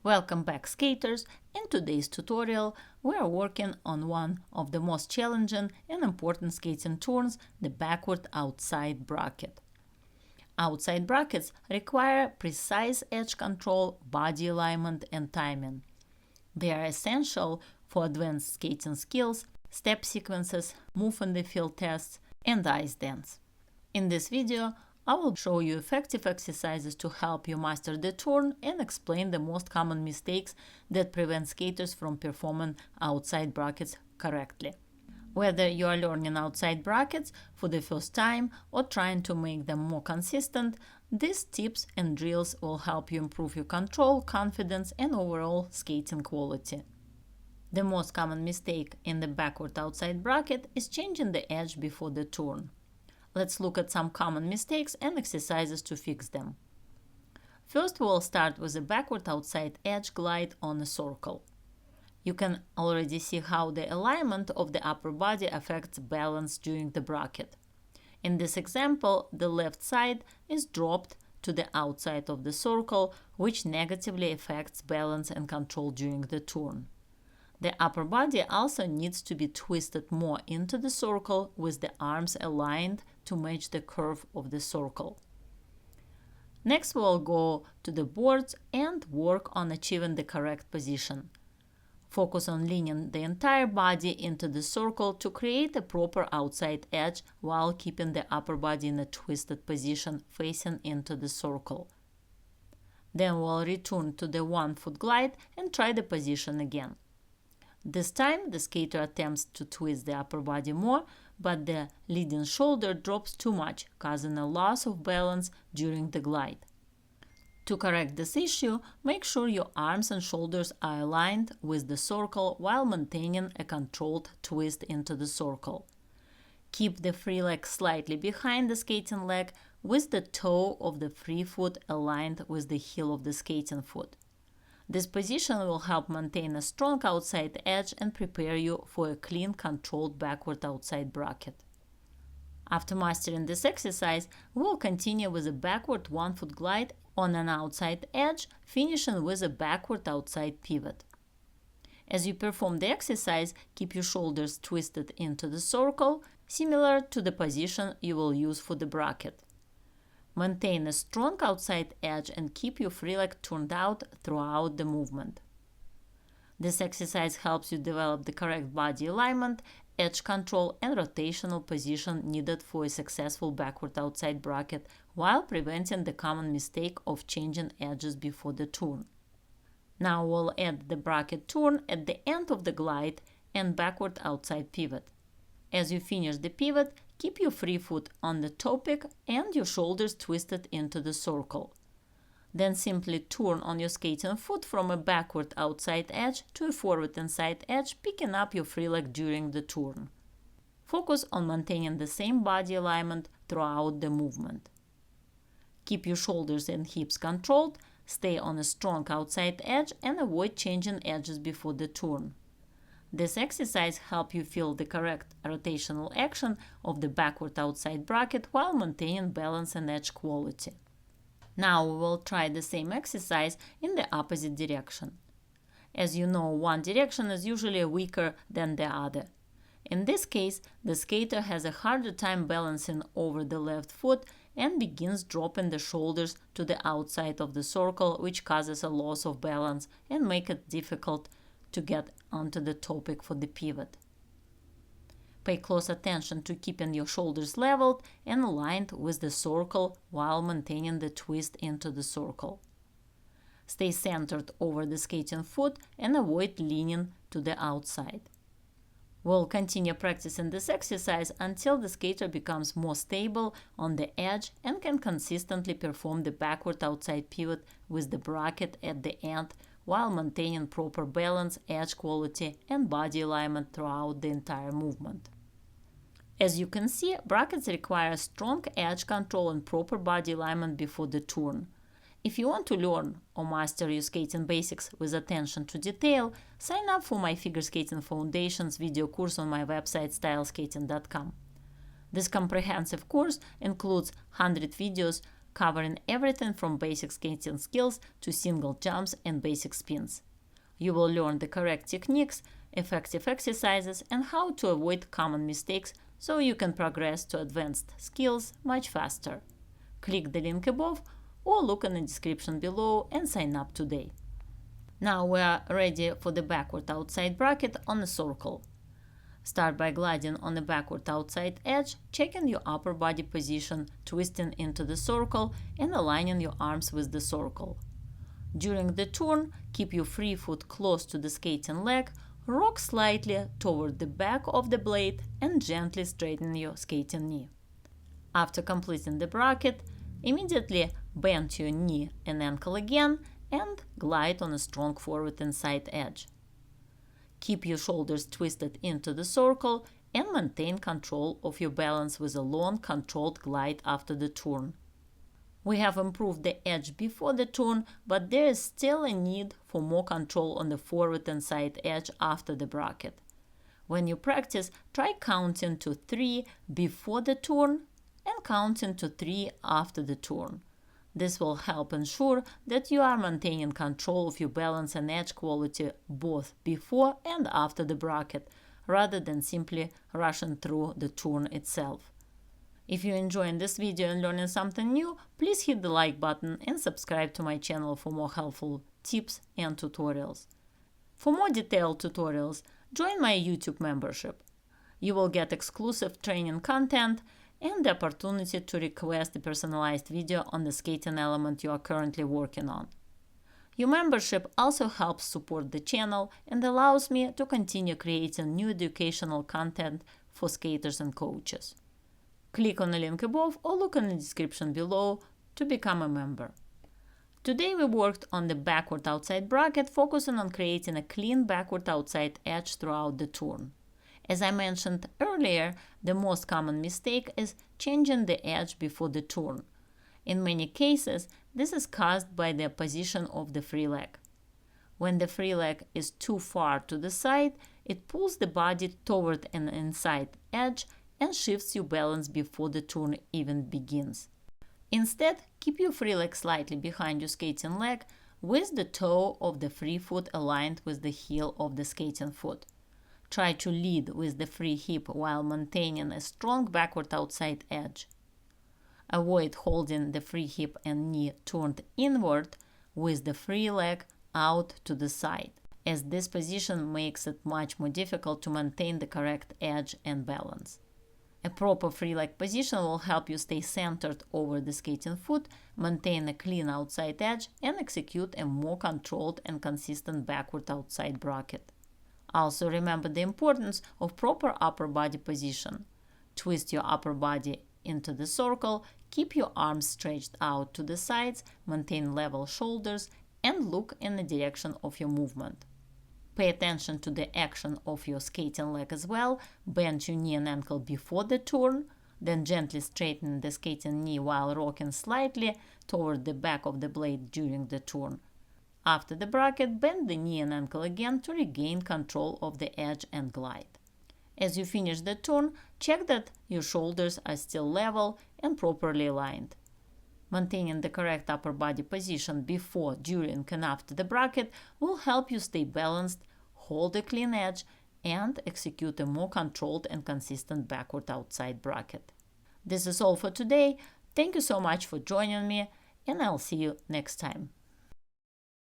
Welcome back, skaters! In today's tutorial, we are working on one of the most challenging and important skating turns, the backward outside bracket. Outside brackets require precise edge control, body alignment, and timing. They are essential for advanced skating skills, step sequences, move in the field tests, and ice dance. In this video, I will show you effective exercises to help you master the turn and explain the most common mistakes that prevent skaters from performing outside brackets correctly. Whether you are learning outside brackets for the first time or trying to make them more consistent, these tips and drills will help you improve your control, confidence, and overall skating quality. The most common mistake in the backward outside bracket is changing the edge before the turn. Let's look at some common mistakes and exercises to fix them. First, we'll start with a backward outside edge glide on a circle. You can already see how the alignment of the upper body affects balance during the bracket. In this example, the left side is dropped to the outside of the circle, which negatively affects balance and control during the turn. The upper body also needs to be twisted more into the circle with the arms aligned to match the curve of the circle. Next, we'll go to the boards and work on achieving the correct position. Focus on leaning the entire body into the circle to create a proper outside edge while keeping the upper body in a twisted position facing into the circle. Then we'll return to the 1-foot glide and try the position again. This time, the skater attempts to twist the upper body more, but the leading shoulder drops too much, causing a loss of balance during the glide. To correct this issue, make sure your arms and shoulders are aligned with the circle while maintaining a controlled twist into the circle. Keep the free leg slightly behind the skating leg with the toe of the free foot aligned with the heel of the skating foot. This position will help maintain a strong outside edge and prepare you for a clean, controlled backward outside bracket. After mastering this exercise, we will continue with a backward 1-foot glide on an outside edge, finishing with a backward outside pivot. As you perform the exercise, keep your shoulders twisted into the circle, similar to the position you will use for the bracket. Maintain a strong outside edge and keep your free leg turned out throughout the movement. This exercise helps you develop the correct body alignment, edge control, and rotational position needed for a successful backward outside bracket while preventing the common mistake of changing edges before the turn. Now we'll add the bracket turn at the end of the glide and backward outside pivot. As you finish the pivot, keep your free foot on the toe pick and your shoulders twisted into the circle. Then simply turn on your skating foot from a backward outside edge to a forward inside edge, picking up your free leg during the turn. Focus on maintaining the same body alignment throughout the movement. Keep your shoulders and hips controlled, stay on a strong outside edge, and avoid changing edges before the turn. This exercise helps you feel the correct rotational action of the backward outside bracket while maintaining balance and edge quality. Now we will try the same exercise in the opposite direction. As you know, one direction is usually weaker than the other. In this case, the skater has a harder time balancing over the left foot and begins dropping the shoulders to the outside of the circle, which causes a loss of balance and makes it difficult to get onto the toe pick for the pivot. Pay close attention to keeping your shoulders leveled and aligned with the circle while maintaining the twist into the circle. Stay centered over the skating foot and avoid leaning to the outside. We'll continue practicing this exercise until the skater becomes more stable on the edge and can consistently perform the backward outside pivot with the bracket at the end while maintaining proper balance, edge quality, and body alignment throughout the entire movement. As you can see, brackets require strong edge control and proper body alignment before the turn. If you want to learn or master your skating basics with attention to detail, sign up for my Figure Skating Foundations video course on my website styleskating.com. This comprehensive course includes 100 videos covering everything from basic skating skills to single jumps and basic spins. You will learn the correct techniques, effective exercises, and how to avoid common mistakes so you can progress to advanced skills much faster. Click the link above or look in the description below and sign up today. Now we are ready for the backward outside bracket on a circle. Start by gliding on the backward outside edge, checking your upper body position, twisting into the circle, and aligning your arms with the circle. During the turn, keep your free foot close to the skating leg, rock slightly toward the back of the blade, and gently straighten your skating knee. After completing the bracket, immediately bend your knee and ankle again and glide on a strong forward and side edge. Keep your shoulders twisted into the circle and maintain control of your balance with a long, controlled glide after the turn. We have improved the edge before the turn, but there is still a need for more control on the forward and side edge after the bracket. When you practice, try counting to 3 before the turn and counting to 3 after the turn. This will help ensure that you are maintaining control of your balance and edge quality both before and after the bracket, rather than simply rushing through the turn itself. If you're enjoying this video and learning something new, please hit the like button and subscribe to my channel for more helpful tips and tutorials. For more detailed tutorials, join my YouTube membership. You will get exclusive training content and the opportunity to request a personalized video on the skating element you are currently working on. Your membership also helps support the channel and allows me to continue creating new educational content for skaters and coaches. Click on the link above or look in the description below to become a member. Today we worked on the backward outside bracket, focusing on creating a clean backward outside edge throughout the turn. As I mentioned earlier, the most common mistake is changing the edge before the turn. In many cases, this is caused by the position of the free leg. When the free leg is too far to the side, it pulls the body toward an inside edge and shifts your balance before the turn even begins. Instead, keep your free leg slightly behind your skating leg with the toe of the free foot aligned with the heel of the skating foot. Try to lead with the free hip while maintaining a strong backward outside edge. Avoid holding the free hip and knee turned inward with the free leg out to the side, as this position makes it much more difficult to maintain the correct edge and balance. A proper free leg position will help you stay centered over the skating foot, maintain a clean outside edge, and execute a more controlled and consistent backward outside bracket. Also remember the importance of proper upper body position. Twist your upper body into the circle, keep your arms stretched out to the sides, maintain level shoulders, and look in the direction of your movement. Pay attention to the action of your skating leg as well. Bend your knee and ankle before the turn, then gently straighten the skating knee while rocking slightly toward the back of the blade during the turn. After the bracket, bend the knee and ankle again to regain control of the edge and glide. As you finish the turn, check that your shoulders are still level and properly aligned. Maintaining the correct upper body position before, during, and after the bracket will help you stay balanced, hold a clean edge, and execute a more controlled and consistent backward outside bracket. This is all for today. Thank you so much for joining me, and I'll see you next time.